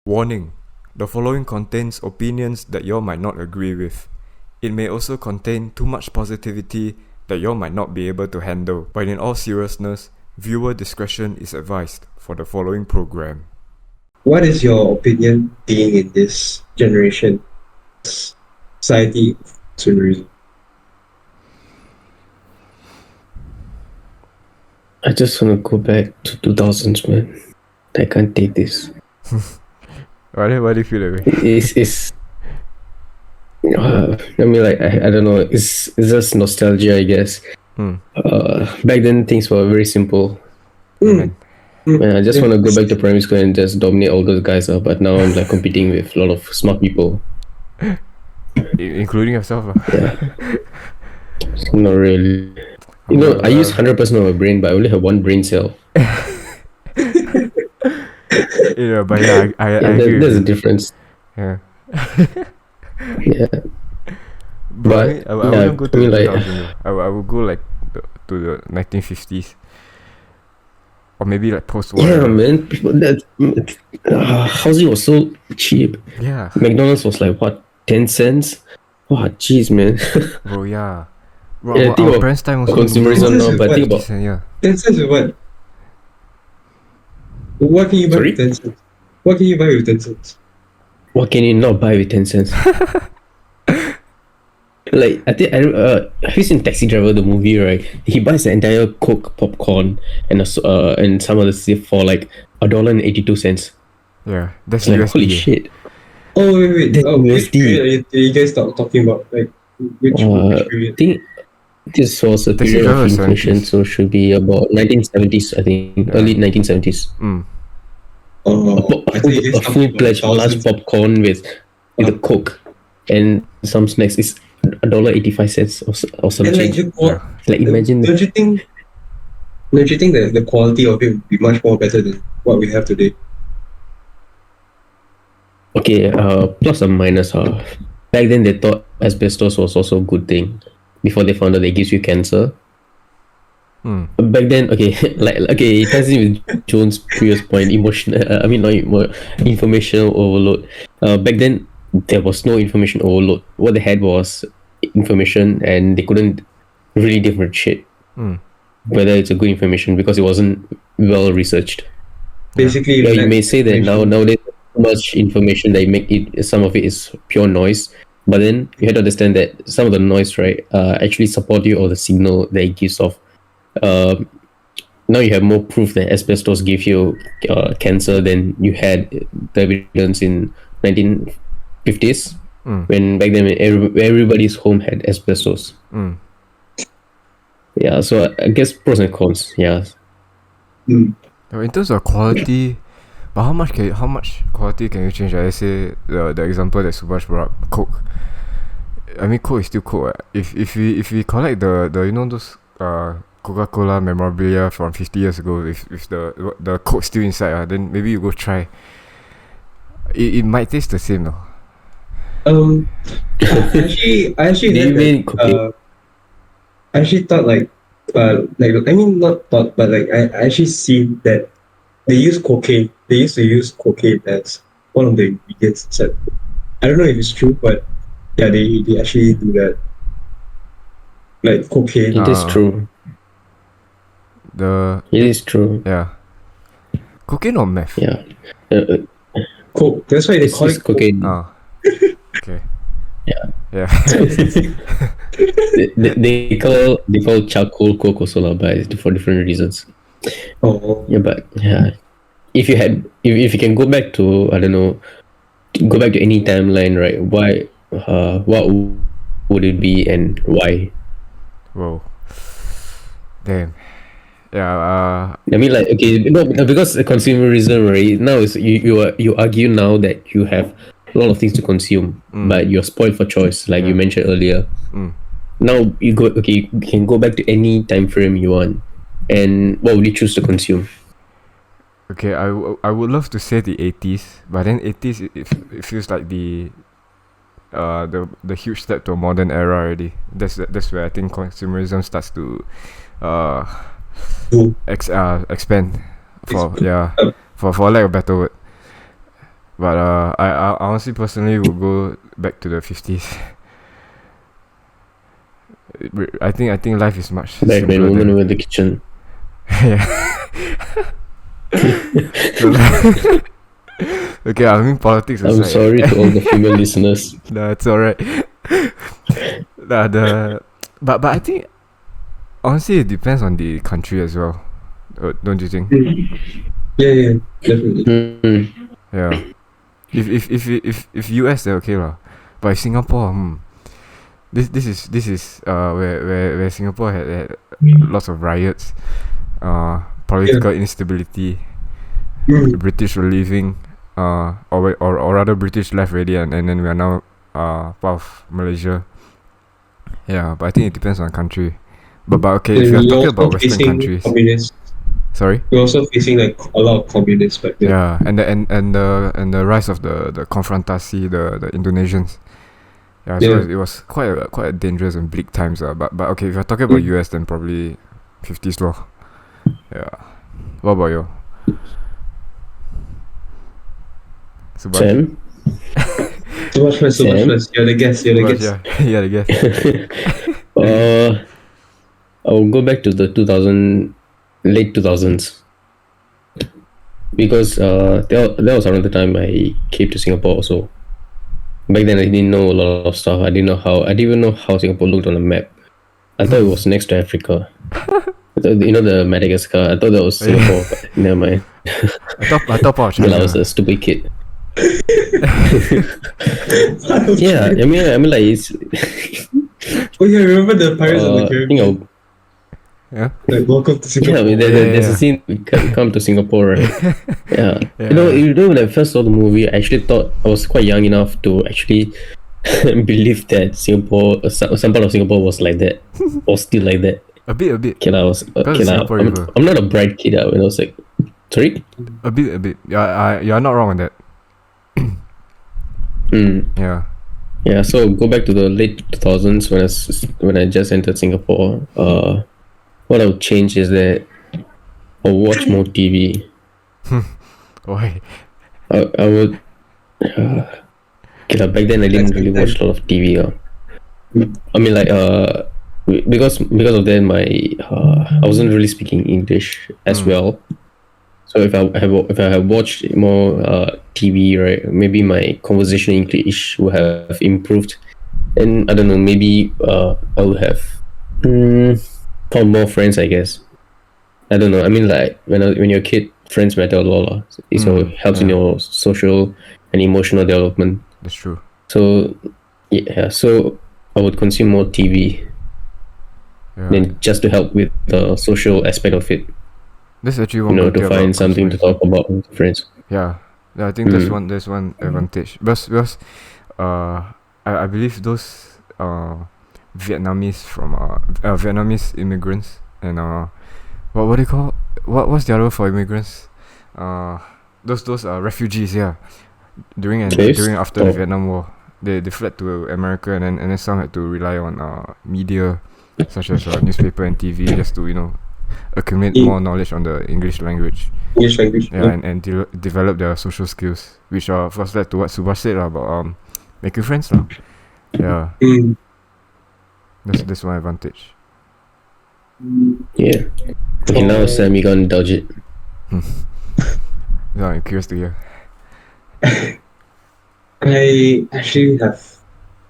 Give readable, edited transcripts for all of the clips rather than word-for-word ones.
Warning: the following contains opinions that you might not agree with. It may also contain too much positivity that you might not be able to handle, but in all seriousness, viewer discretion is advised for the following program. What is your opinion being in this generation society of consumerism? I just want to go back to 2000s, man. I can't take this. Why do you feel that way? I mean, like, I don't know. It's just nostalgia, I guess. Back then, things were very simple. Man, I just want to go back to primary school and just dominate all those guys. But now I'm like competing with a lot of smart people. Including yourself? Yeah. Not really. You know, I use 100% of my brain, but I only have one brain cell. Yeah, but yeah, I agree. There's a difference. Yeah. Yeah. But I wouldn't go to the like, 2000s. I would go like to the 1950s. Or maybe like post-war. Yeah, man. Housing was so cheap. Yeah. McDonald's was like, what, 10 cents? Wow, jeez, man. Bro, yeah. Bro, Yeah, think our about parents' time also consumerism now, but think about... 50 cents, yeah. 10 cents is what? What can you buy with 10 cents? What can you buy with 10 cents? What can you not buy with 10 cents? Like, I think, have you seen Taxi Driver, the movie, right? He buys the entire Coke, popcorn, and some other stuff for like $1.82. Yeah, that's like, USD. holy shit. Oh, wait. That's Which USD. period are you guys talking about? Like, which period? I think this was a Taxi period of Driver inflation, 70s. so it should be about 1970s, I think. Yeah. Early 1970s. Oh, I think A full-fledged large popcorn with a Coke and some snacks is $1.85 or some And like, change. like, imagine. Don't you think that the quality of it would be much more better than what we have today? Okay, plus or minus. Back then they thought asbestos was also a good thing before they found out that it gives you cancer. Back then, it ties in with Jones' previous point, information overload. Back then, there was no information overload. What they had was information, and they couldn't really differentiate whether it's a good information because it wasn't well researched. Basically, you may say that nowadays too much information that make it, some of it is pure noise. But then you have to understand that some of the noise, right, actually support you or the signal that it gives off. Now you have more proof that asbestos gives you cancer than you had the evidence in 1950s when back then everybody's home had asbestos. Yeah, so I guess pros and cons. Yeah. In terms of quality, but how much quality can you change? Let's say the example that Subhash brought up, Coke. I mean, Coke is still Coke. If we collect the those Coca-Cola memorabilia from 50 years ago, if the Coke still inside, then maybe you go try. It might taste the same, no? I actually thought not thought, but like I actually seen that they use cocaine. They used to use cocaine as one of the ingredients inside. I don't know if it's true, but yeah, they actually do that. Like cocaine. It is true. It is true. Yeah. Cocaine or meth? Yeah. Coke. That's why they call it cocaine. Okay. Yeah. they call charcoal Coke also, but for different reasons. Oh. Yeah, but yeah. If you can go back to, I don't know, go back to any timeline, right? Why? What would it be and why? Whoa. Damn. Yeah. I mean, like, okay, no, because consumerism, right? Now is you argue now that you have a lot of things to consume, but you're spoiled for choice, like you mentioned earlier. Now you can go back to any time frame you want, and what would you choose to consume? Okay, I would love to say the 80s, but then 80s it feels like the huge step to a modern era already. That's where I think consumerism starts to expand for lack of a better word. But I honestly personally would go back to the 50s. I think life is much Back when simpler women then. were in the kitchen. Yeah. So, okay, I mean politics I'm aside. sorry to all the female listeners. No, it's alright. But I think honestly it depends on the country as well. Don't you think? Yeah, definitely. Yeah. If US they're okay lah. But if Singapore, this is where Singapore had lots of riots, political instability. The British were leaving, or rather British left already, and then we are now part of Malaysia. Yeah, but I think it depends on country. But okay, if And you're we're talking also about Western facing countries, communists. sorry. We're also facing like a lot of communists back then. Yeah, and the rise of the confrontasi, the Indonesians. Yeah, so Yeah. it was quite a dangerous and bleak times. But okay, if you're talking about US, then probably 50s law. Yeah. What about you? Subhash? Sam? So much first. You're the guest. Subhash, yeah, yeah, I guess. I'll go back to the late 2000s, because that was around the time I came to Singapore also. Back then I didn't know a lot of stuff. I didn't even know how Singapore looked on the map. I thought it was next to Africa. You know, the Madagascar. I thought that was Singapore, but never mind. I thought part of Well, I was China. a stupid kid. Yeah, I mean like it's. Oh yeah, remember the Pirates of the You Caribbean? know, Yeah. Like welcome to yeah, Singapore. I mean, there's a scene we come to Singapore, right? Yeah. Yeah. You know, when I first saw the movie, I actually thought I was quite young enough to actually believe that Singapore, some part of Singapore was like that, or still like that. A bit. Okay, I was Because okay. Singapore River. I'm not a bright kid. When I was like, sorry. A bit. Yeah, you're not wrong on that. Yeah. Yeah. So go back to the late 2000s when I just entered Singapore. What I would change is that I'll watch more TV. Why? I would. Okay, back then I didn't really watch a lot of TV. I mean, like because of that, I wasn't really speaking English as well. So if I have watched more TV, right, maybe my conversation English would have improved, and I don't know, maybe I would have found more friends, I guess. I don't know. I mean, like when you're a kid, friends matter a lot. It helps in your social and emotional development. That's true. So yeah, so I would consume more TV Yeah. than just to help with the social aspect of it. That's actually You one know, good thing to find about something to consumerism. talk about with friends. Yeah, I think there's one advantage because I believe those Vietnamese from Vietnamese immigrants and what do you call, what's the other word for immigrants, those refugees, yeah, during after the Vietnam War, they fled to America, and then some had to rely on media such as newspaper and TV just to accumulate more knowledge on the English language. English language. Yeah, and develop their social skills, which are first led to what Subhash said about making friends lah. Yeah, that's one advantage. Yeah. Okay, now Sam, you gonna indulge it. Yeah, I'm curious to hear. I actually have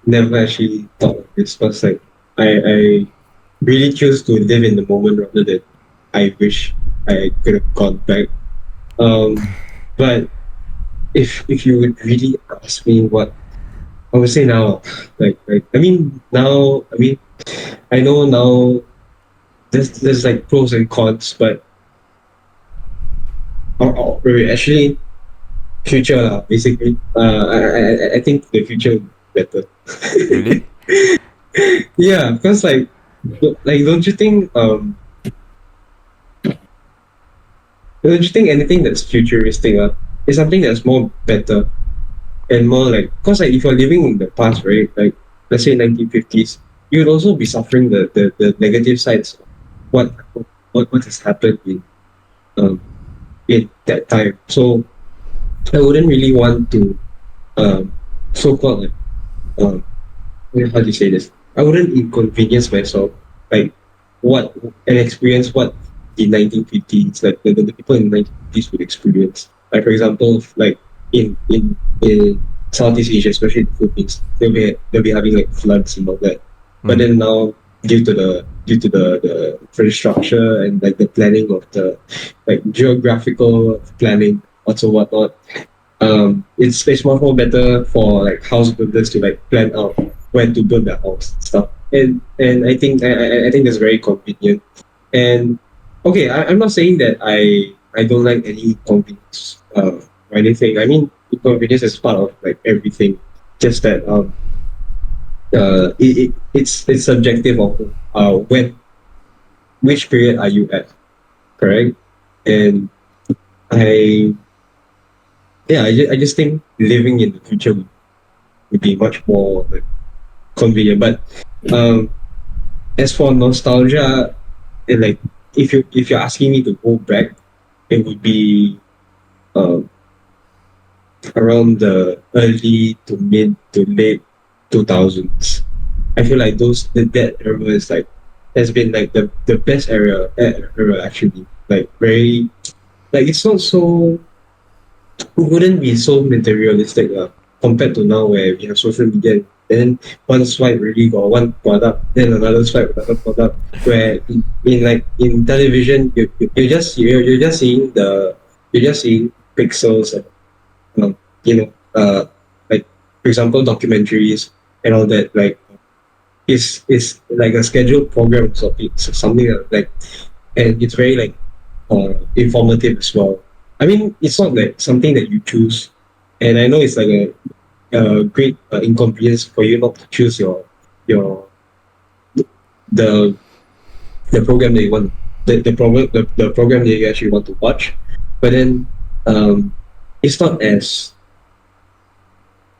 never actually thought of this, but like I really choose to live in the moment rather than I wish I could have gone back. But if you would really ask me what I would say now, like I mean now, I know now there's like pros and cons, but actually future lah, basically. I think the future will be better. Really? Yeah, because like don't you think anything that's futuristic is something that's more better and more like, because like if you're living in the past, right, like let's say 1950s, you'd also be suffering the negative sides of what has happened in that time. So I wouldn't really want to so called like um how do you say this? I wouldn't inconvenience myself like what and experience what the 1950s like the people in the 1950s would experience. Like for example, like in Southeast Asia, especially the Philippines, they'll be having like floods and all that. But Mm. then now due to the infrastructure and like the planning of the like geographical planning also whatnot, it's much more better for like house builders to like plan out when to build their house and stuff. And I think that's very convenient. And okay, I'm not saying that I don't like any convenience or anything. I mean, inconvenience is part of like everything. Just that it's subjective of when which period are you at, correct? And I I just think living in the future would be much more like convenient. But um, as for nostalgia, like if you're asking me to go back, it would be um, around the early to mid to late 2000s. I feel like that era is like has been like the best era actually. Like very like it's not so it wouldn't be so materialistic compared to now where we have social media and then one swipe really got one product, then another swipe another product. Where in television you're just seeing pixels and you know like for example documentaries and all that like is like a scheduled program or something like and it's very like informative as well. I mean, it's not like something that you choose, and I know it's like a great inconvenience for you not to choose your the the program that you want the program that you actually want to watch, but then um, it's not as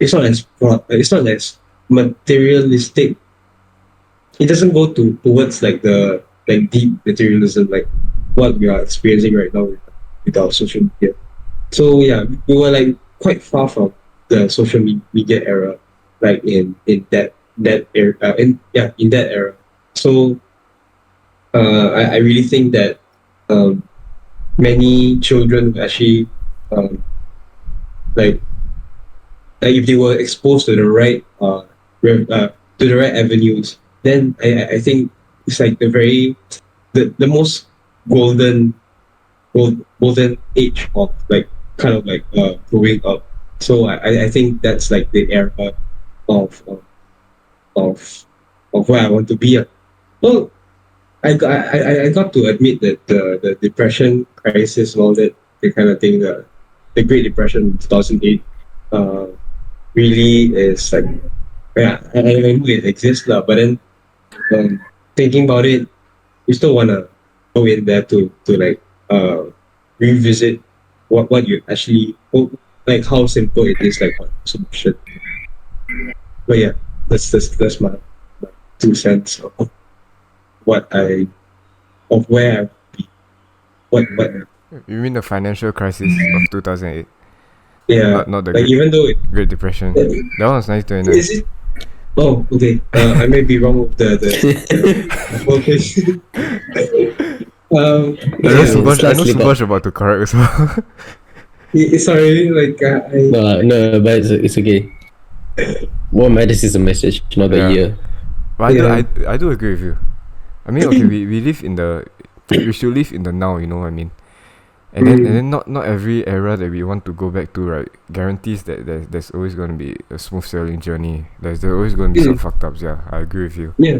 it's not as materialistic. It doesn't go towards like the like deep materialism like what we are experiencing right now with our social media. So yeah, we were like quite far from the social media era, like in that era, in that era. So I really think that um, many children will actually um, like if they were exposed to the right to the right avenues, then I think it's like the most golden golden age of like kind of like growing up. So I think that's like the era of of of, of where I want to be. Well, I got to admit that the depression crisis and all that the kind of thing the Great Depression in 2008 uh, really is like yeah I know it exists lah, but then thinking about it, you still wanna go in there to like revisit what you actually like how simple it is like one solution. But yeah, that's my 2 cents of what I of where I be what You mean the financial crisis of 2008? yeah Not the like even though Great Depression. That one was 1929. is it oh okay I may be wrong with the focus. Yeah I Slight know slip Subhash up. about to correct as well. sorry like No, but it's okay. What matters is the message, not the Yeah. year. But Yeah. I do agree with you. I mean, okay, we live in the we should live in the now. You know what I mean? And then not every era that we want to go back to, right, guarantees that there's always going to be a smooth sailing journey. There's always going to be some fucked ups. Yeah, I agree with you. Yeah.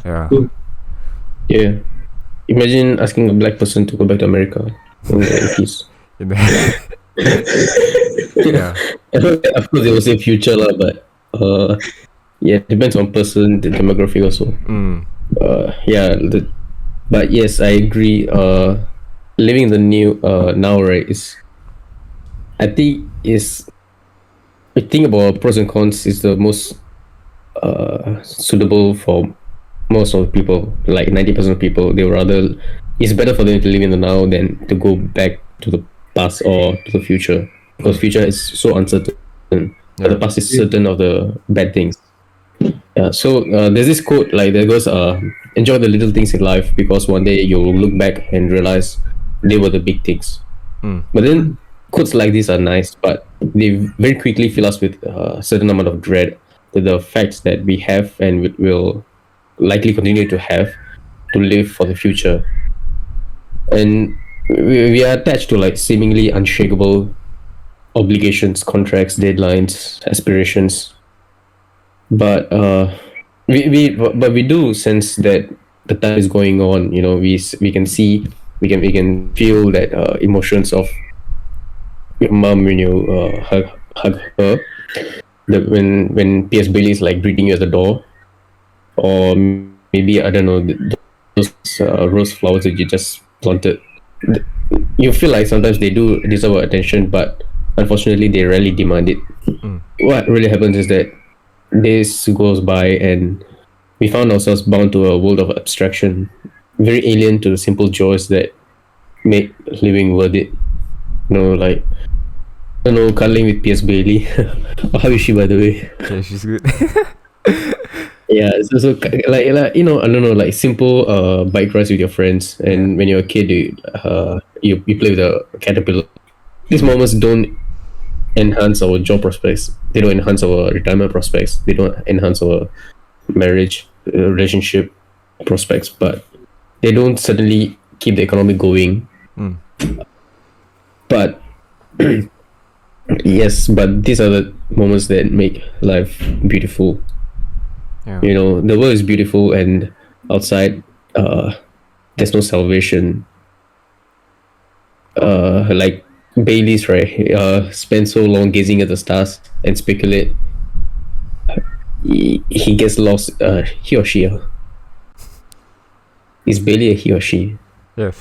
Yeah. Cool. Yeah. Imagine asking a black person to go back to America in the 80s. In the yeah. Of course, they will say future, lah, but yeah, it depends on person, the demographic also. Mm. Yeah, but yes, I agree. Living the new now, right, I think I think about pros and cons is the most suitable for most of the people. Like 90% of people, they would rather it's better for them to live in the now than to go back to the past or to the future. because future is so uncertain. But the past is certain of the bad things. Yeah. So there's this quote like that goes, "Enjoy the little things in life because one day you'll look back and realize they were the big things." But then quotes like these are nice, but they very quickly fill us with a certain amount of dread to the facts that we have and will likely continue to have to live for the future. And we are attached to like seemingly unshakable obligations, contracts, deadlines, aspirations. But we do sense that the time is going on. You know, we can see, we can feel that emotions of your mom when you hug her. That when P.S. Bailey is like greeting you at the door, or maybe I don't know those rose flowers that you just planted. You feel like sometimes they do deserve our attention, but unfortunately they rarely demand it. What really happens is that days goes by and we found ourselves bound to a world of abstraction, very alien to the simple joys that make living worth it. You know, like I don't know, cuddling with P.S. Bailey. How is she, by the way? Yeah, she's good. Yeah, so like you know, I don't know, like simple bike rides with your friends, and when you're a kid, you play with a caterpillar. These moments don't enhance our job prospects. They don't enhance our retirement prospects. They don't enhance our marriage relationship prospects, but they don't certainly keep the economy going. But yes, but these are the moments that make life beautiful. Yeah. You know, the world is beautiful, and outside, there's no salvation. Like Bailey's, right? Spend so long gazing at the stars and speculate. He gets lost. He or she. Is Bailey a he or she? Yes.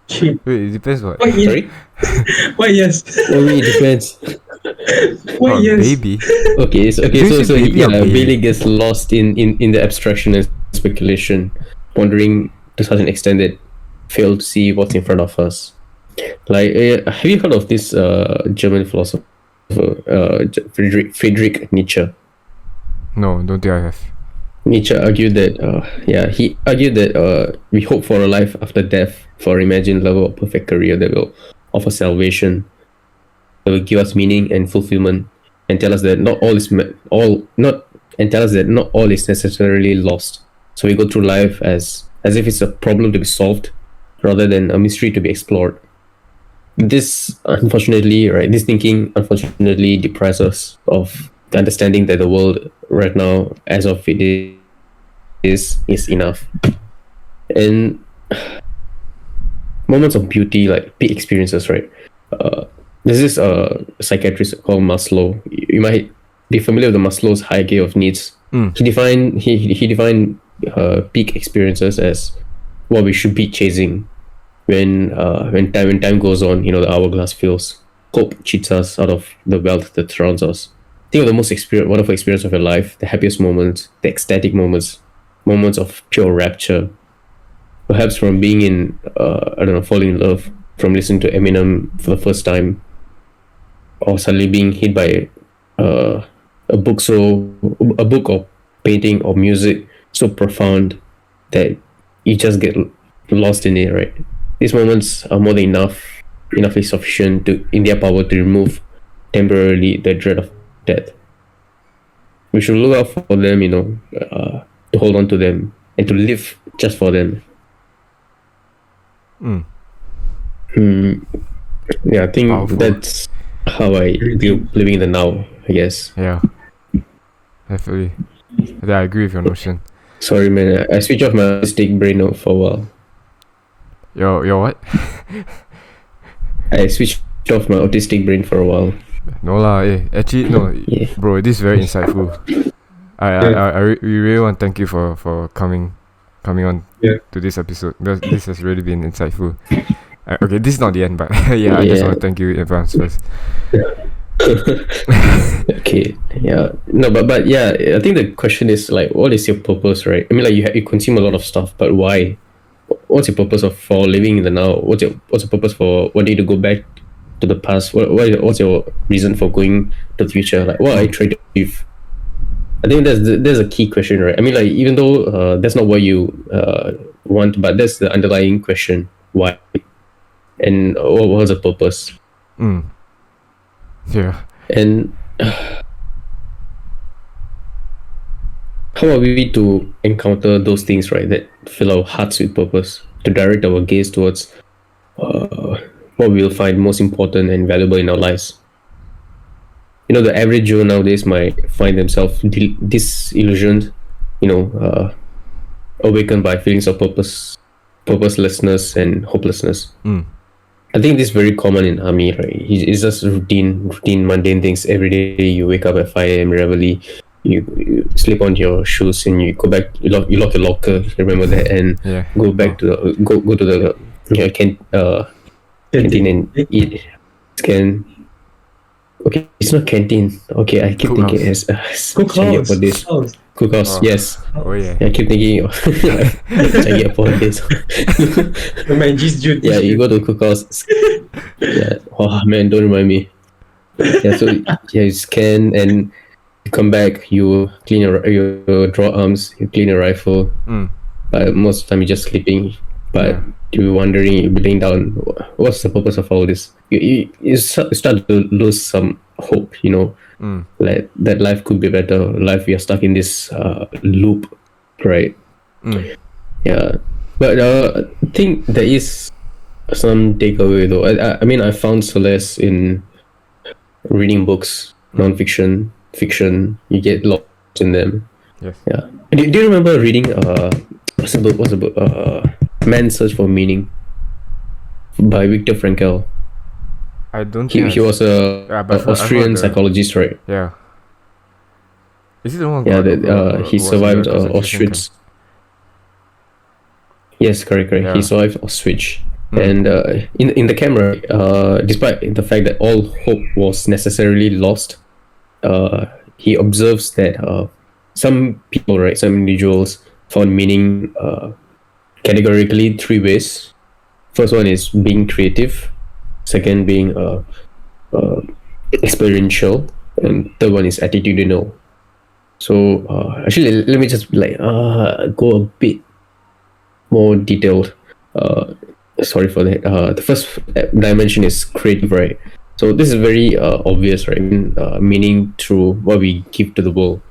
She. Wait, it depends what. Why yes? Sorry? Why yes? Oh, it depends. Why Oh, yes? baby. Okay, so Baby yeah, or Bailey? Bailey gets lost in the abstraction and speculation, wondering to such an extent that fail to see what's in front of us. Like, have you heard of this German philosopher, Friedrich Nietzsche? No, don't think I have. Nietzsche argued that, he argued that we hope for a life after death, for an imagined level of perfect career that will offer salvation, that will give us meaning and fulfillment, and tell us that not all is necessarily lost. So we go through life as if it's a problem to be solved, rather than a mystery to be explored. This thinking unfortunately deprives us of the understanding that the world right now, as of it is enough. And moments of beauty, like peak experiences, right? There's this psychiatrist called Maslow. You might be familiar with the Maslow's hierarchy of needs. He defined peak experiences as what we should be chasing when time goes on. You know, the hourglass fills. Hope cheats us out of the wealth that surrounds us. Think of the most wonderful experience of your life, the happiest moments, the ecstatic moments of pure rapture. Perhaps from being in, falling in love, from listening to Eminem for the first time, or suddenly being hit by a book or painting or music so profound that you just get lost in it, right? These moments are more than enough is sufficient in their power to remove temporarily the dread of death. We should look out for them, to hold on to them and to live just for them. Yeah, I think Powerful. that's how I view living in the now, I guess. Yeah. Definitely. Yeah, I agree with your notion. Sorry, man. I switched off my autistic brain for a while. Your what? I switched off my autistic brain for a while. No lah, actually no, Yeah. bro, this is very insightful. We really want to thank you for coming on to this episode. This has really been insightful. Okay, this is not the end, but yeah, I just want to thank you in advance first. Okay, yeah, no, but yeah, I think the question is like, what is your purpose, right? I mean, like you consume a lot of stuff, but why? What's your purpose for living in the now? What's your purpose for wanting to go back to the past? What's your reason for going to the future? Like, what are you trying to achieve? I think there's a key question, right? I mean, like, even though that's not what you want, but that's the underlying question: why, and what was the purpose? Yeah. And how are we to encounter those things, right, that fill our hearts with purpose, to direct our gaze towards what we'll find most important and valuable in our lives? You know, the average Joe nowadays might find themselves disillusioned, awakened by feelings of purposelessness and hopelessness. I think this is very common in army, right? It's just routine, mundane things. Every day you wake up at 5 a.m. reveille, you slip on your shoes and you go back. You lock your locker. Remember that, and go back to the go to the canteen and eat. Scan. Okay, it's not canteen. Okay, I keep thinking it's cookhouse. For this cookhouse. Yes. Oh yeah. I keep thinking check for this. Yeah, you go to cookhouse. Yeah. Oh man, don't remind me. Yeah, so you scan and you come back. You clean your draw arms. You clean your rifle. Most of the time you're just sleeping. But you're wondering, you're laying down, what's the purpose of all this? You start to lose some hope, like that life could be better. Life, we are stuck in this loop, right? Yeah, but I think there is some takeaway though. I mean, I found solace in reading books, non-fiction, fiction. You get lost in them. Yes. Yeah. Do you remember reading what's the book? Man's Search for Meaning by Viktor Frankl. I don't think he was a Austrian psychologist, right? Yeah. Is it the one? Yeah, he survived Auschwitz. Yes, correct. Yeah. He survived Auschwitz, and in the camera, despite the fact that all hope was necessarily lost, he observes that some people, right, some individuals found meaning categorically 3 ways. First one is being creative, second being experiential, and third one is attitudinal. So actually, let me just go a bit more detailed. Sorry for that. The first dimension is creative, right? So this is very obvious, right? Meaning through what we give to the world.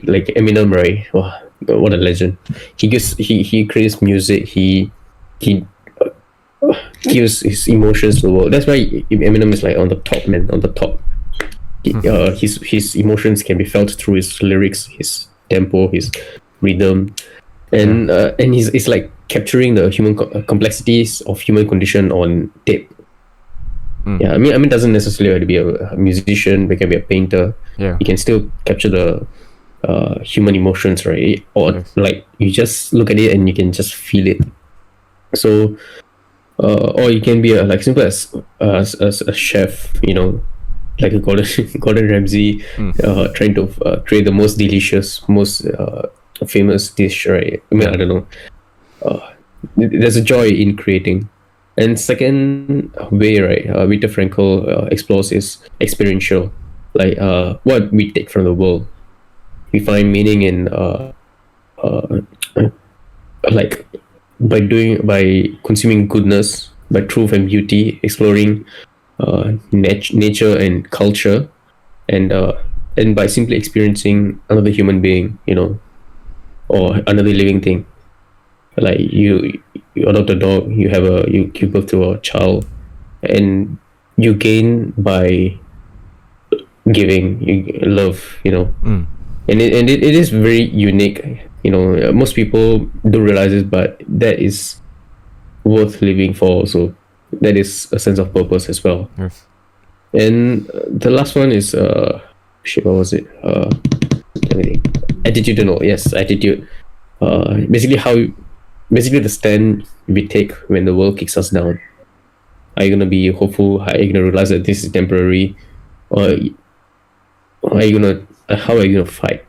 Like Eminem, right? Wow, what a legend. He creates music. He gives his emotions to the world. That's why Eminem is like on the top, man, on the top. His emotions can be felt through his lyrics, his tempo, his rhythm, and he's like capturing the human complexities of human condition on tape. Yeah, I mean, it doesn't necessarily have to be a musician. It can be a painter. Yeah, you can still capture the human emotions, right? Or like you just look at it and you can just feel it. So, or you can be like simple as a chef, like a Gordon Ramsay, trying to create the most delicious, most famous dish, right? I mean, I don't know. There's a joy in creating. And second way, right, Viktor Frankl explores is experiential, like what we take from the world. We find meaning in like by consuming goodness, by truth and beauty, exploring nature and culture, and by simply experiencing another human being, or another living thing. Like you adopt a dog, you give birth to a child, and you gain by giving, you love, and it is very unique. Most people don't realize it, but that is worth living for. Also, that is a sense of purpose as well. Yes. And the last one is what was it? Attitudinal. Yes, attitude. Basically the stand we take when the world kicks us down. Are you gonna be hopeful? Are you gonna realize that this is temporary, or how are you gonna fight?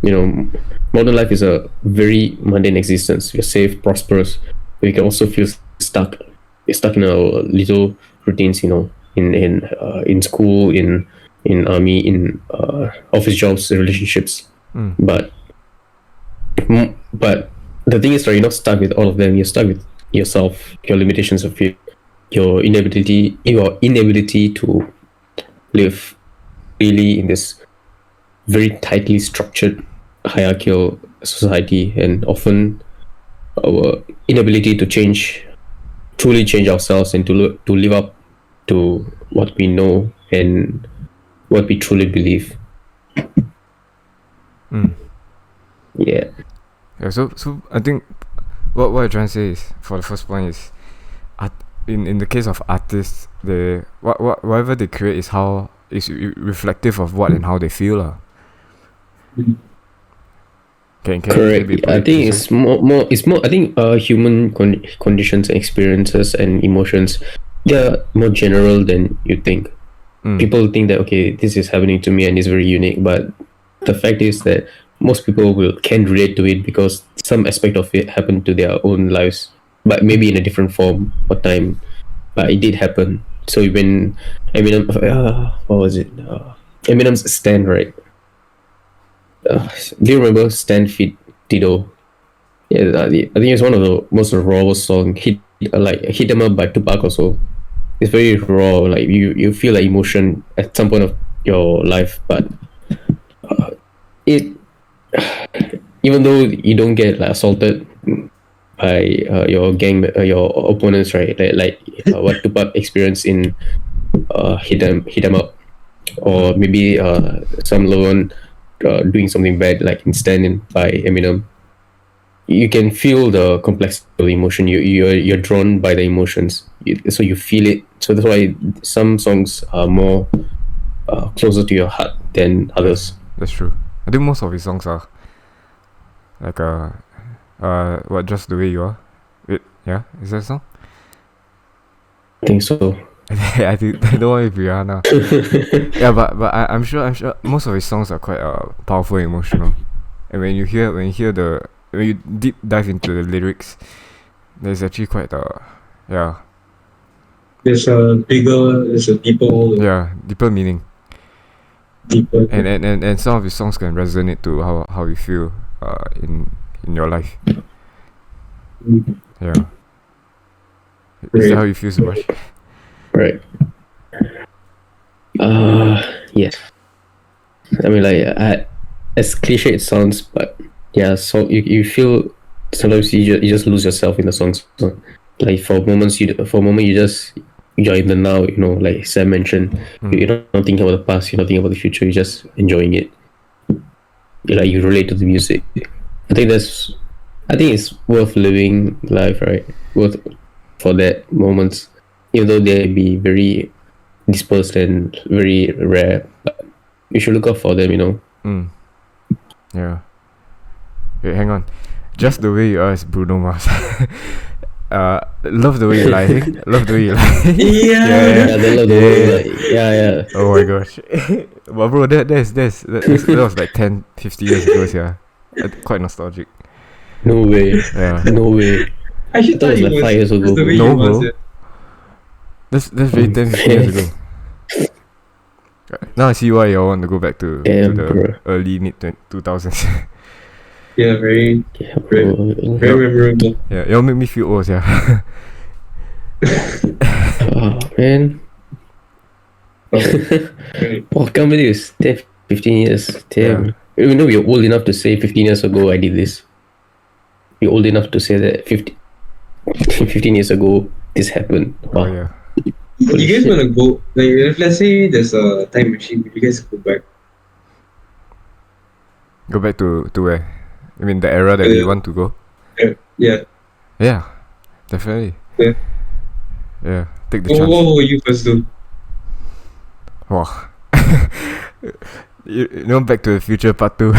Modern life is a very mundane existence. We're safe, prosperous, but we can also feel stuck. stuck in our little routines, in school, in army, in office jobs, relationships. But but the thing is, right, you're not stuck with all of them. You're stuck with yourself, your limitations of fear, your inability to live really in this very tightly structured hierarchical society, and often our inability to truly change ourselves, and to live up to what we know and what we truly believe. Yeah. So I think what I'm trying to say is, for the first point is, in the case of artists, they whatever they create is reflective of what and how they feel lah. Correct. I think it's more. I think human conditions and experiences and emotions, they're more general than you think. People think that, okay, this is happening to me and it's very unique, but the fact is that most people can relate to it because some aspect of it happened to their own lives, but maybe in a different form or time. But it did happen. So when Eminem, what was it? Eminem's Stand, right? Do you remember Stand Fit Tito? Yeah, I think it's one of the most raw songs. Hit Them Up by Tupac also. It's very raw. Like you feel like emotion at some point of your life, but it, even though you don't get like assaulted by your your opponents, right? Like what Tupac experienced in Hit Them Up, or maybe some low one doing something bad like in Standing by Eminem. You can feel the complexity of the emotion. You're drawn by the emotions, so you feel it. So that's why some songs are more closer to your heart than others. That's true. I think most of his songs are like what, Just the Way You Are. Yeah, is that a song? I think so. I don't know if Rihanna. Yeah, but I'm sure most of his songs are quite powerful and emotional. And when you deep dive into the lyrics, there's actually quite There's a deeper meaning. deeper. And some of his songs can resonate to how you feel in your life. Yeah. Is that how you feel, Subhash? Right. Yes. I mean, like, as cliche it sounds, but yeah. So you feel sometimes you just lose yourself in the songs. So, like for a moment you're in the now. Like Sam mentioned, you're not thinking about the past. You're not thinking about the future. You're just enjoying it. You relate to the music. I think it's worth living life, right? Worth for that moments, even though they be very dispersed and very rare, but you should look out for them. Yeah. Wait, hang on. Just the Way You Are is Bruno Mars. Love the Way You Lie. Love the Way You Lie. Yeah, they love the way. Yeah. Oh my gosh. But bro, that was like 10-50 years ago, yeah. Quite nostalgic. No way. Yeah. No way. I should That was like 5 years ago. No, bro. That's really 10-15 years ago. Now I see why you all want to go back to the early mid 2000s. Yeah, very memorable. Yeah, y'all make me feel old, yeah. Oh man. Oh, can't believe it's 10, 15 years. Damn. Yeah. Even though we're old enough to say 15 years ago I did this. We're old enough to say that 15 years ago this happened. Wow. Oh yeah. You guys want to go, like, if let's say there's a time machine, will you guys go back? Go back to where? I mean the era that you want to go? Yeah. Yeah, definitely. Yeah. Take the chance. What will you first do? Wow. you know, Back to the Future Part 2.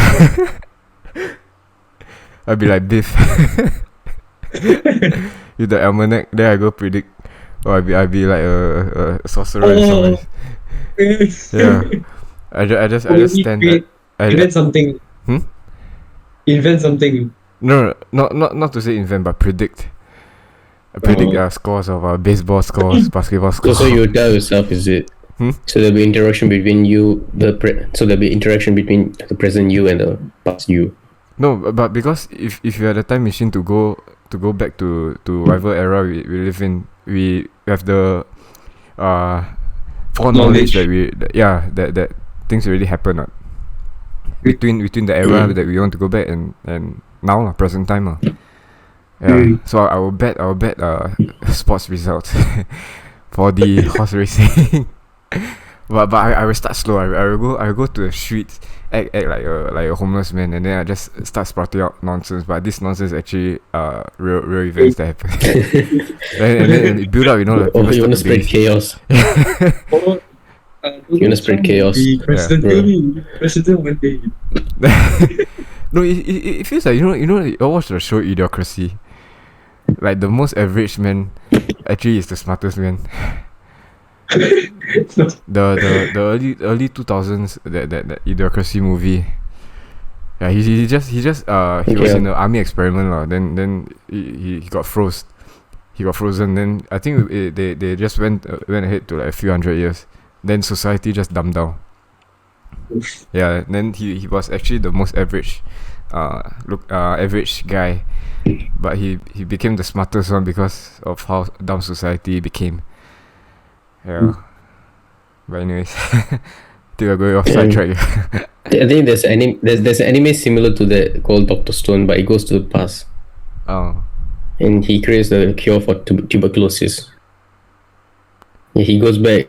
I'll be like Biff. With the almanac, then I go predict. Or I'll be like a sorcerer in some ways. Yeah. I just stand there. Invent something. Invent something. No, not to say invent, but predict. predict scores of baseball scores, basketball scores. So you tell yourself, is it? So there'll be interaction between you, so there'll be interaction between the present you and the past you. No, but because if you had a time machine to go back to whatever era we live in, we have the foreknowledge that things already happen between the era that we want to go back and now present time So I will bet sports results for the horse racing. But I will start slow. I will go to the streets, act like a homeless man, and then I just start sprouting out nonsense. But this nonsense is actually real events that happen. and then it build up, you want to spread chaos. You want to spread chaos. President one day. No, it feels like you watch the show Idiocracy. Like the most average man actually is the smartest man. the early 2000s that Idiocracy movie. Yeah, he was in the army experiment then he got frozen. Then I think they just went ahead to like a few hundred years. Then society just dumbed down. Yeah, then he was actually the most average average guy, but he became the smartest one because of how dumb society became. Yeah. But anyways, think we're going off sidetrack. I think there's an anime similar to that called Dr. Stone, but it goes to the past. Oh. And he creates the cure for tuberculosis. Yeah, he goes back.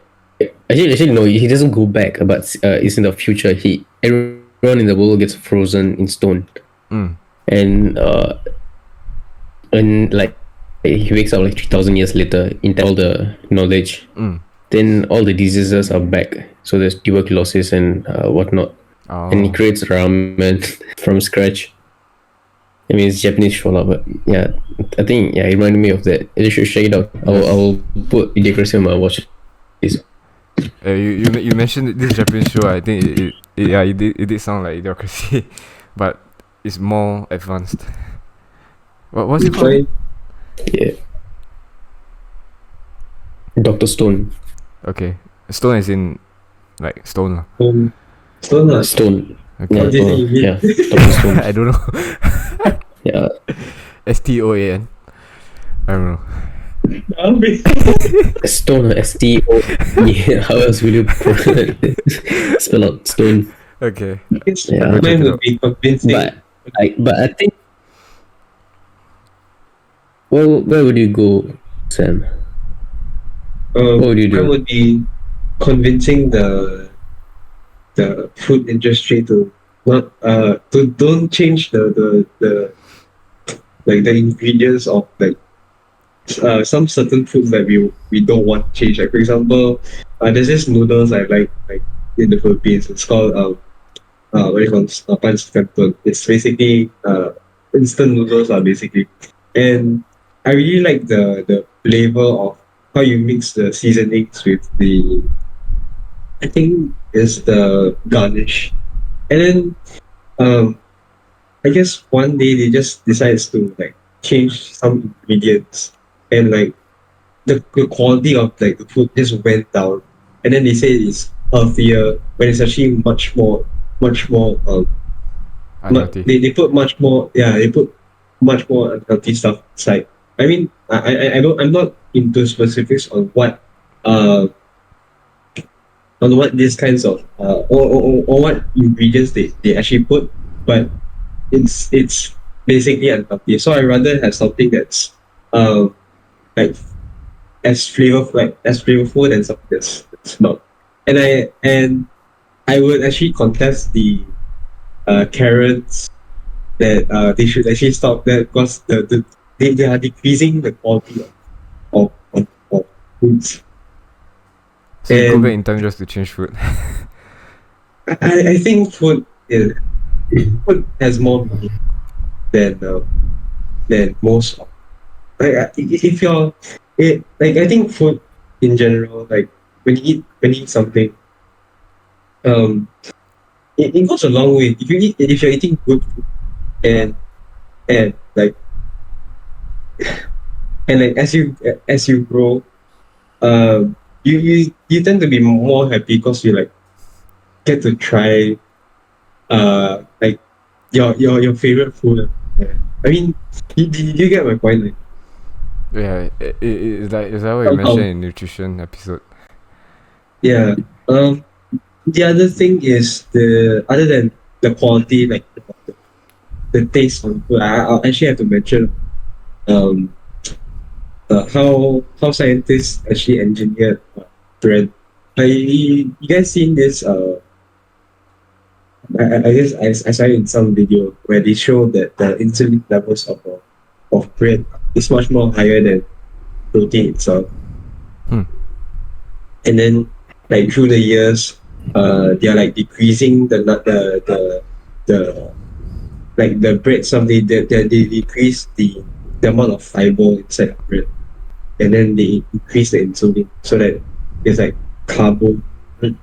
Actually, no, he doesn't go back, but it's in the future. Everyone in the world gets frozen in stone. And like he wakes up like 3,000 years later in all the knowledge. Then all the diseases are back. So there's tuberculosis and whatnot. And he creates ramen from scratch. I mean, it's Japanese show, but yeah, I think it reminded me of that. You should check it out. I'll put Idiocracy on my watch list. You mentioned this Japanese show. I think it did sound like Idiocracy, but it's more advanced. What's it called? Yeah. Dr. Stone. Okay. Stone as in like stone. Stone. Stone. Okay. Yeah. Dr. Stone. I don't know. Yeah. STOAN. I don't know. Stone, STO. Yeah, how else will you spell out stone? Okay. Yeah. Mine would be convincing. But I think. Well, where would you go, Sam? What would you do? I would be convincing the food industry to not don't change the like the ingredients of like some certain foods that we don't want to change. Like for example, there's this noodles I like in the Philippines. It's called what do you call it? Pancit Canton. It's basically instant noodles basically, and I really like the flavor of how you mix the seasonings with the, I think is the garnish, and then I guess one day they just decides to like change some ingredients, and like the quality of like the food just went down, and then they say it's healthier when it's actually much more they put much more unhealthy stuff inside. I mean, I'm not into specifics on what these kinds of or what ingredients they actually put, but it's basically unhealthy. So I rather have something that's like as flavorful than something that's not. And I would actually contest the Karens that they should actually stop that, because they are decreasing the quality of foods. So you go back in time just to change food. I think food has more meaning than most. Like if you're I think food in general, like when you eat something, it goes a long way. If you're eating good food and like and like as you grow, you tend to be more happy because you like get to try like your favorite food. Yeah. I mean, you get my point? Like Yeah, is that what you somehow, mentioned in nutrition episode? yeah. The other thing is the other than the quality, like the taste of food. I'll actually have to mention um how scientists actually engineered bread. You guys seen this? I guess I saw it in some video where they show that the insulin levels of bread is much more higher than protein itself. Hmm. And then like through the years, they are like decreasing the like the bread some they decrease the amount of fiber inside the bread, and then they increase the insulin so that it's like carbo. It,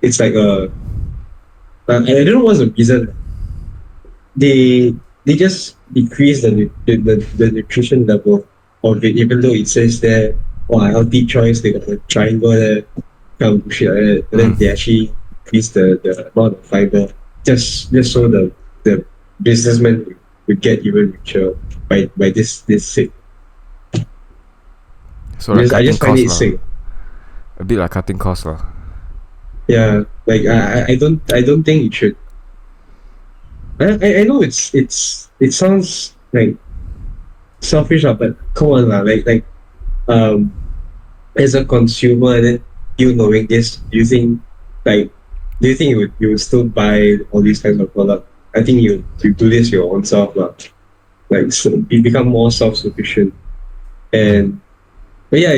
it's like a I don't know what's the reason. They just decrease the nutrition level of it, even though it says there, oh, a healthy choice, they got a triangle there, kind of bullshit like that. But then they actually increase the amount of fiber just so the businessmen would get even richer by this sick. So like I cutting just find costs it lah. sick. A bit like cutting costs lah. Yeah, like I don't think it should. I know it sounds like selfish, but come on lah, um as a consumer, and then you knowing this, like do you think you would still buy all these kinds of products? I think you do this your own self lah. Like so you become more self sufficient. And but yeah,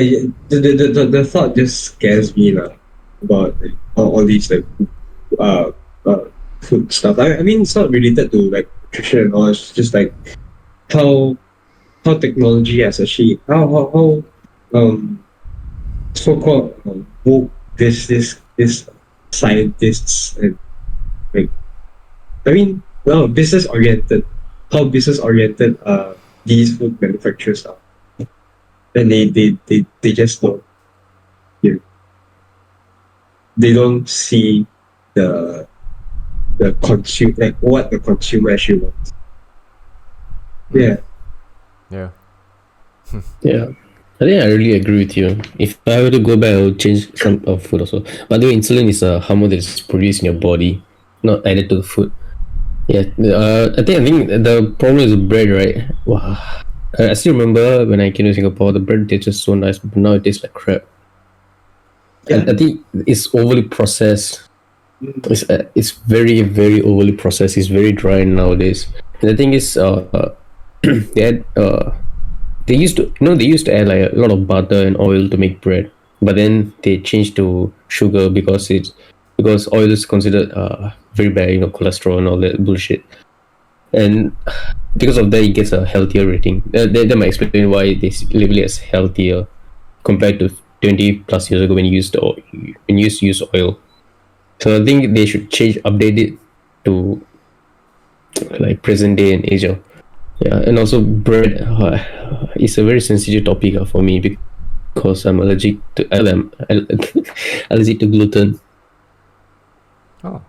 the thought just scares me lah about like, all these like uh uh food stuff. I mean it's not related to like nutrition and all, it's just like how technology has actually so-called woke this scientists and like I mean well business oriented these food manufacturers are, and they just don't, you know, they don't see the consume like what the consumer actually wants. Yeah. Yeah. Yeah. I think I really agree with you. If I were to go back, I would change some of food also. By the way, insulin is a hormone that is produced in your body, not added to the food. Yeah. I think the problem is with bread, right? Wow. I still remember when I came to Singapore, the bread tasted so nice, but now it tastes like crap. Yeah. I think it's overly processed. It's very very overly processed. It's very dry nowadays. And the thing is, they had they used to add like a lot of butter and oil to make bread, but then they changed to sugar because oil is considered very bad, cholesterol and all that bullshit. And because of that, it gets a healthier rating. That might explain why they label it as healthier compared to 20 plus years ago when you used to use oil. So I think they should update it to like present day in Asia. Yeah, and also bread is a very sensitive topic for me because I'm allergic to allergic to gluten. Oh.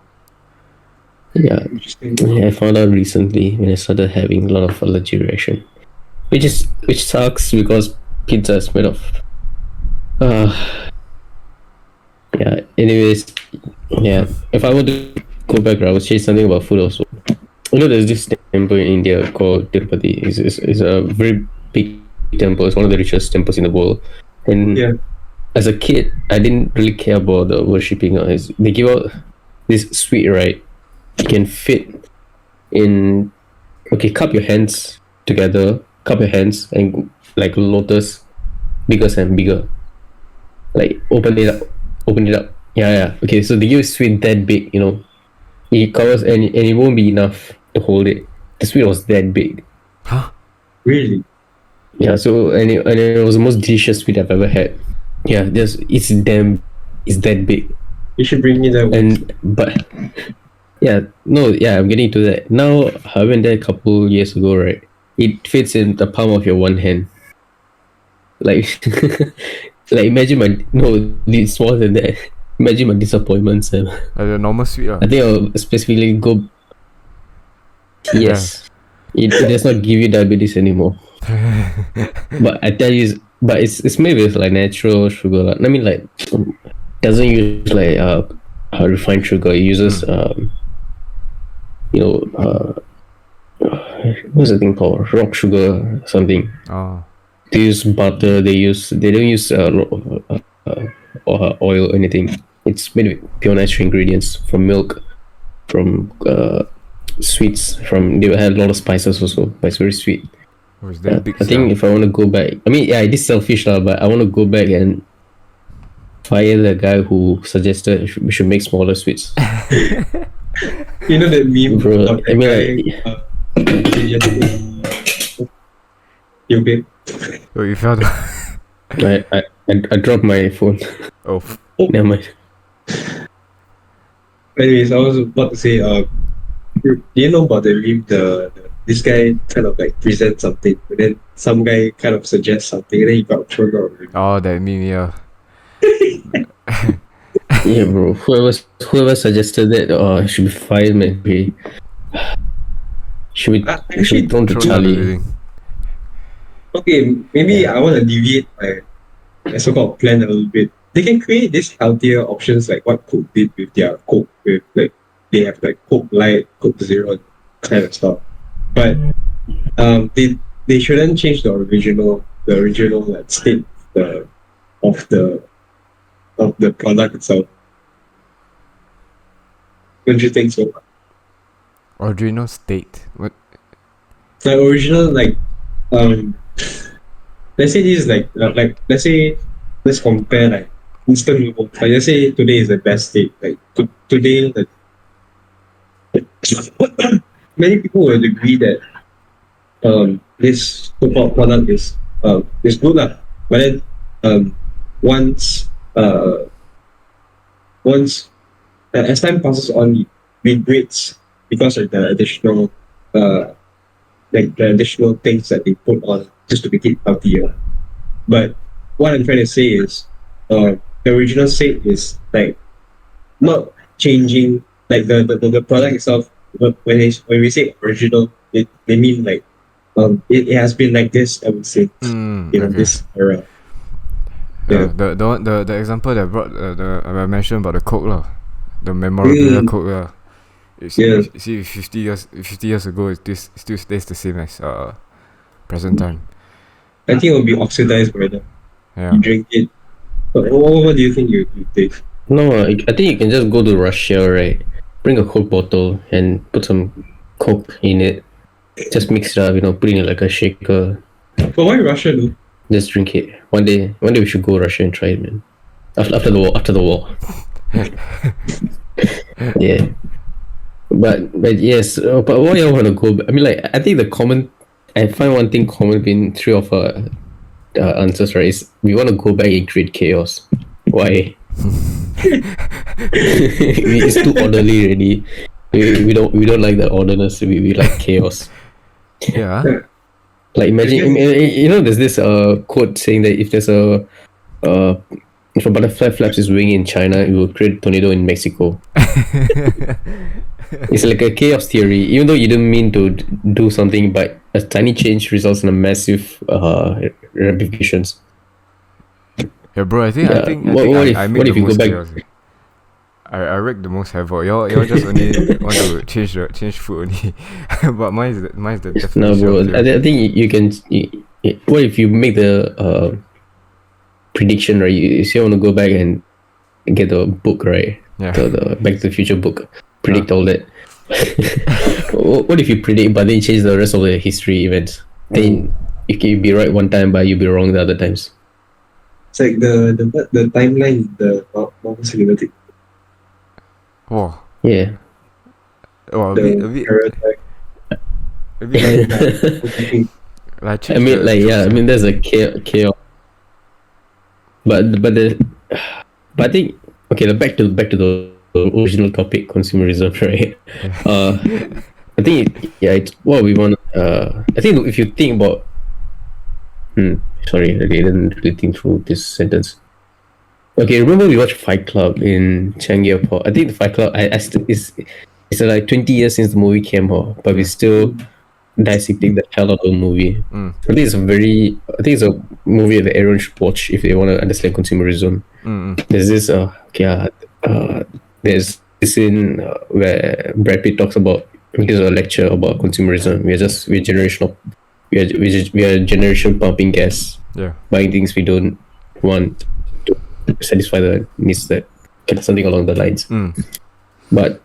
Yeah, Interesting. I found out recently when I started having a lot of allergy reaction, which sucks because pizza is made of. Yeah. Anyways, yeah. If I were to go back, I would say something about food also. There's this temple in India called Tirupati. It's a very big temple. It's one of the richest temples in the world. And Yeah. as a kid, I didn't really care about the worshipping. They give out this sweet, right? You can fit in. Okay, cup your hands together. Cup your hands and like lotus, bigger and bigger. Like open it up. Yeah. Okay, so they give a sweet that big. It covers and it won't be enough to hold it. The sweet was that big. Huh? Really? Yeah. So and it was the most delicious sweet I've ever had. Yeah. It's that big. You should bring me that one. But yeah, no, yeah, I'm getting to that now. I went there a couple years ago, right? It fits in the palm of your one hand. like like imagine my it's more than that. Imagine my disappointment, Sam. Like the normal sweet lah. I think I'll specifically go. Yes, it does not give you diabetes anymore. But I tell you, but it's made with like natural sugar. Lah. I mean, like doesn't use like refined sugar. It uses what's the thing called, rock sugar or something. Oh. They use butter. They don't use oil or anything. It's made with pure natural ingredients from milk, from sweets. They have a lot of spices also, but it's very sweet. Oh, is that big I think if I want to go back, I mean, yeah, it is selfish lah, but I want to go back and fire the guy who suggested we should make smaller sweets. You know that meme? Bro, of I that mean, guy, you okay? Oh, you fell down. I dropped my phone. Oh. Never mind. Anyways, I was about to say, do you know about the meme? This guy kind of like presents something, and then some guy kind of suggests something, and then he got thrown out. Oh, that meme, yeah. Yeah, bro. Whoever suggested that should be fired, man. Should be Actually, thrown to Thrown out of the Charlie. building. okay, maybe I want to deviate my so-called plan a little bit. They can create these healthier options like what Coke did with their Coke, with like they have like Coke Light, Coke Zero kind of stuff. But they shouldn't change the original like, state of the product itself. Don't you think so? Original state. What? The original like let's say this is like let's compare like instant noodles. Like let's say today is the best state. Like today like many people would agree that this so-called product is good lah. But then once as time passes on, it degrades because of the additional additional things that they put on just to make it healthier. But what I'm trying to say is the original state is like not changing, like the product itself. When we say original, they mean like it has been like this ever since Okay. this era. Yeah. The example that brought I mentioned about the Coke lah, the memorabilia Coke lah. You see, 50 years ago, it still stays the same as present time. I think it will be oxidized by the Yeah. you drink it. But what do you think you take? No, I think you can just go to Russia, right? Bring a Coke bottle and put some Coke in it. Just mix it up, put it in like a shaker. But why Russia though? Just drink it. One day we should go Russia and try it, man. After the war. Yeah. But yes, but why I want to go? I mean, like I think I find one thing common between three of our answers, right? Is we want to go back and create chaos. Why? It's too orderly already. We don't like the orderness. We like chaos. Yeah. Like imagine, there's this quote saying that if there's if a butterfly flaps its wing in China, it will create a tornado in Mexico. It's like a chaos theory. Even though you didn't mean to do something, but a tiny change results in a massive ramifications. Yeah, bro. I think What if you go back? chaos. I wreck the most havoc. Y'all just only want to change food only. But mine's the definition. No, bro. of chaos. I think you can. What if you make the prediction, right? You say you want to go back and get the book, right? Yeah. The Back to the Future book. Predict all that. What if you predict, but then you change the rest of the history events? Then you can be right one time, but you'll be wrong the other times. It's like the timeline, the Marvel Cinematic. Wow. Yeah. Oh, a bit like I mean, there's a chaos. But I think okay. Back to the original topic, consumerism, right? I think it's what we want. I think if you think about Sorry, I didn't really think through this sentence. Okay, remember we watched Fight Club in Changi Airport. I think the Fight Club, it's like 20 years since the movie came out, but we still dissecting the hell out of the movie. I think it's a movie that everyone should watch if they want to understand consumerism. There's this there's this scene where Brad Pitt talks about, he gives a lecture about consumerism. We are generation pumping gas, buying things we don't want to satisfy the needs, that something along the lines. But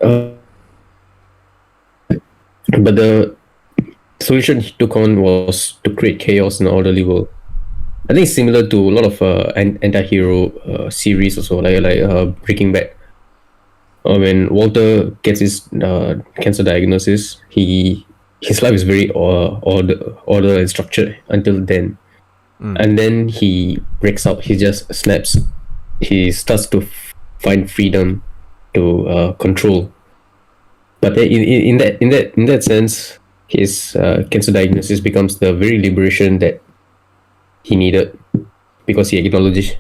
the solution he took on was to create chaos in an orderly world. I think it's similar to a lot of anti-hero series also, like Breaking Bad. When Walter gets his cancer diagnosis, his life is very order and structured until then, and then he breaks out. He just snaps. He starts to find freedom to control. But in that sense, his cancer diagnosis becomes the very liberation that he needed, because he acknowledges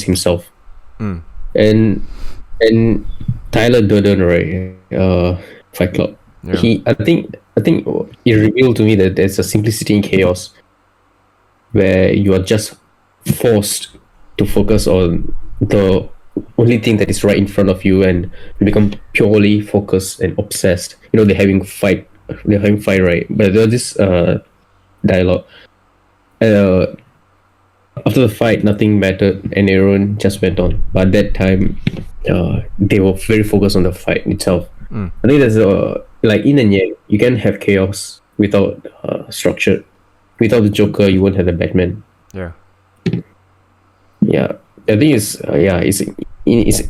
himself. And Tyler Durden, right, Fight Club. I think it revealed to me that there's a simplicity in chaos where you are just forced to focus on the only thing that is right in front of you, and you become purely focused and obsessed. They're having fight, right? But there's this dialogue. After the fight, nothing mattered, and everyone just went on. But at that time, they were very focused on the fight itself. I think there's like yin and yang. You can have chaos without structure. Without the Joker, you won't have the Batman. Yeah. I think it's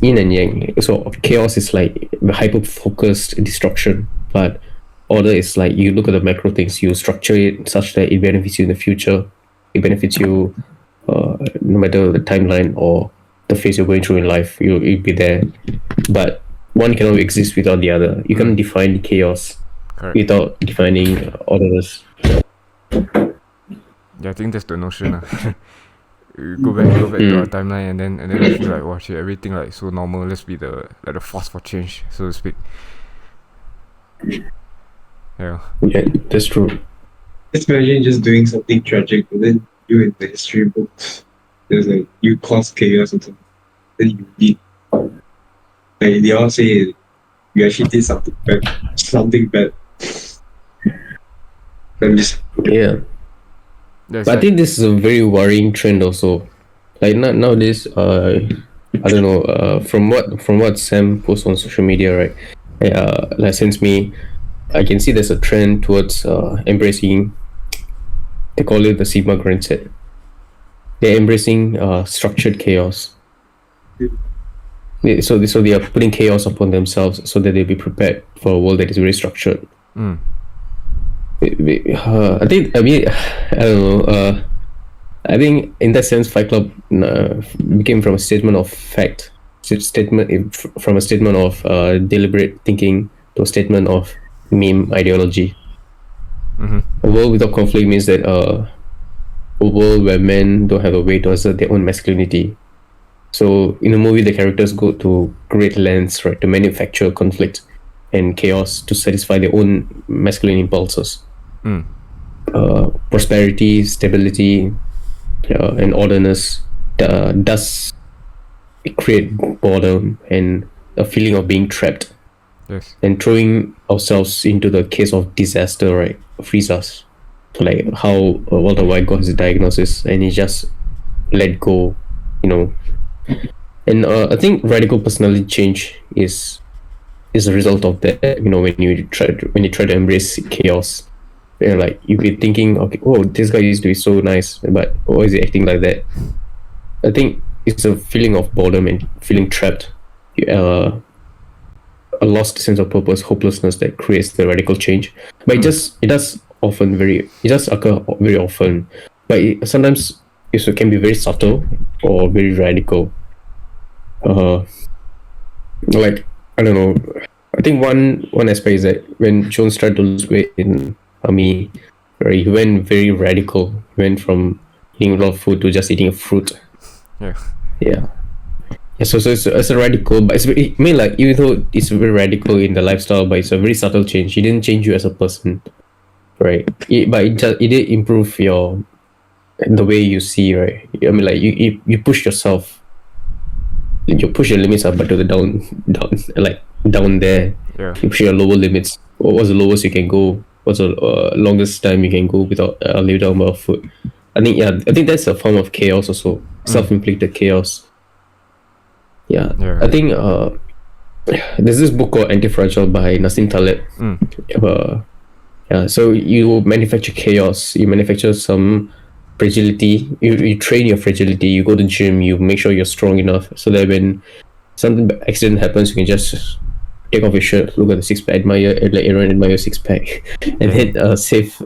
yin and yang. So chaos is like hyper focused destruction, but order is like you look at the macro things, you structure it such that it benefits you in the future. It benefits you no matter the timeline or the phase you're going through in life. You'll be there, but one cannot exist without the other. You cannot define chaos without defining orders. Yeah, I think that's the notion. We go back to our timeline, and then we feel like, wow, shit, everything like so normal. Let's be the force for change, so to speak. Yeah, that's true. Just imagine just doing something tragic, and then you in the history books, there's like you cause chaos or something. Then you did, like they all say, you actually did something bad. I'm just But I think this is a very worrying trend also. Like nowadays, I don't know. From what Sam posts on social media, right? Like since me, I can see there's a trend towards embracing. They call it the Sigma mindset. They're embracing structured chaos. So they are putting chaos upon themselves so that they'll be prepared for a world that is very structured. I don't know. I think in that sense, Fight Club became from a statement of fact, from a statement of deliberate thinking to a statement of meme ideology. A world without conflict means that a world where men don't have a way to assert their own masculinity. So in a movie, the characters go to great lengths, right, to manufacture conflict and chaos to satisfy their own masculine impulses. Prosperity, stability, and orderness does create boredom and a feeling of being trapped. Yes. And throwing ourselves into the case of disaster, right, frees us. Like how Walter White got his diagnosis and he just let go, And I think radical personality change is a result of that. When you try to embrace chaos, like you be thinking, okay, oh, this guy used to be so nice, but why is he acting like that? I think it's a feeling of boredom and feeling trapped, a lost sense of purpose, hopelessness that creates the radical change. But it does occur very often, but sometimes it can be very subtle or very radical. Like I don't know. I think one aspect is that when Jones tried to lose weight in army, right? He went very radical. He went from eating a lot of food to just eating a fruit. Yeah. Yeah. Yeah, so it's a radical, but it's very, I mean, like, even though it's very radical in the lifestyle, but it's a very subtle change. It didn't change you as a person, right? But it did improve the way you see, right? I mean, like, you push yourself, you push your limits up, but to the down there. Yeah. You push your lower limits. What's the lowest you can go? What's the longest time you can go without a little amount of food? I think that's a form of chaos also, self-inflicted chaos. Yeah. I think there's this book called Anti-Fragile by Nassim Taleb. Yeah, so you manufacture chaos, you manufacture some fragility, you train your fragility, you go to the gym, you make sure you're strong enough so that when something accident happens, you can just take off your shirt, look at the six pack, admire your six pack, and then save.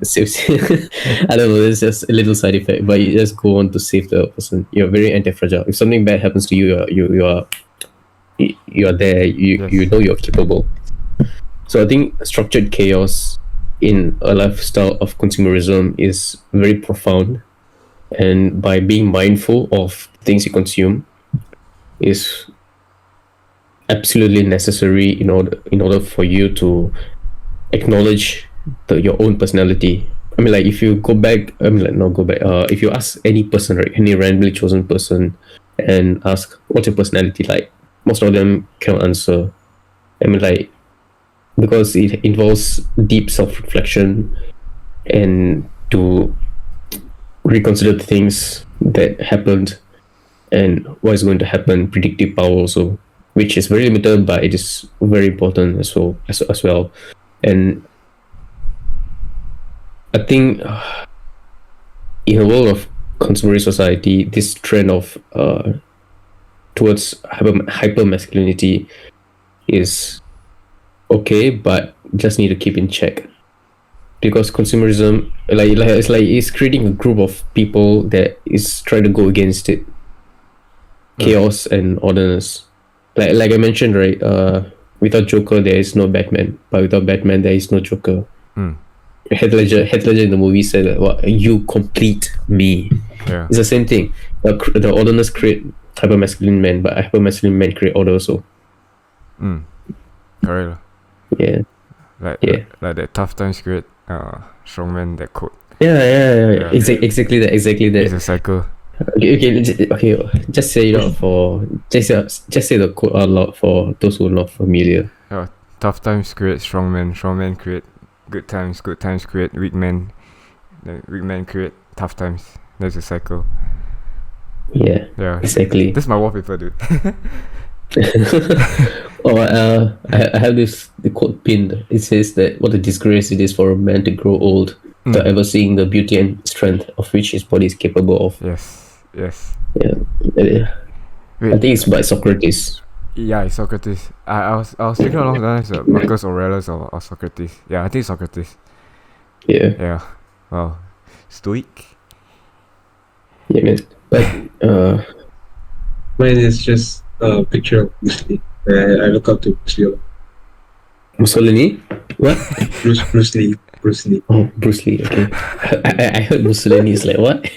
I don't know, it's just a little side effect, but you just go on to save the person. You're very anti-fragile. If something bad happens to you, you are there. You know you're capable. So I think structured chaos in a lifestyle of consumerism is very profound, and by being mindful of things you consume is absolutely necessary in order for you to acknowledge your own personality. I mean, like, if you go back, if you ask any person, right, any randomly chosen person, and ask what's your personality like, most of them cannot answer. I mean, like, because it involves deep self-reflection and to reconsider the things that happened and what is going to happen, predictive power also, which is very limited, but it is very important as well. And I think in a world of consumerist society, this trend of towards hyper masculinity is okay, but just need to keep in check, because consumerism, it's creating a group of people that is trying to go against it, chaos and orderness. Like I mentioned, right? Without Joker, there is no Batman. But without Batman, there is no Joker. Heath Ledger in the movie said that, "Well, you complete me." Yeah. It's the same thing. The orderness create hypermasculine men, but hypermasculine men create order also. Correct. Yeah. Like that tough times create strongman, that quote. Yeah. Exactly that. It's a cycle. Okay. Just say it out for just say the quote out loud for those who are not familiar. Tough times create strong men create good times create weak men, then weak men create tough times. There's a cycle. Yeah, exactly. This is my wallpaper, dude. I have the quote pinned. It says that what a disgrace it is for a man to grow old without ever seeing the beauty and strength of which his body is capable of. Yes. Yeah. I think it's by Socrates. Yeah, it's Socrates. I was thinking along the lines of Marcus Aurelius or Socrates. Yeah, I think Socrates. Yeah. Wow. Stoic. Yeah, man. But mine is just a picture of Bruce Lee. I look up to Bruce Lee. Mussolini? What? Bruce Lee. Oh, Bruce Lee. Okay. I heard Mussolini is like what?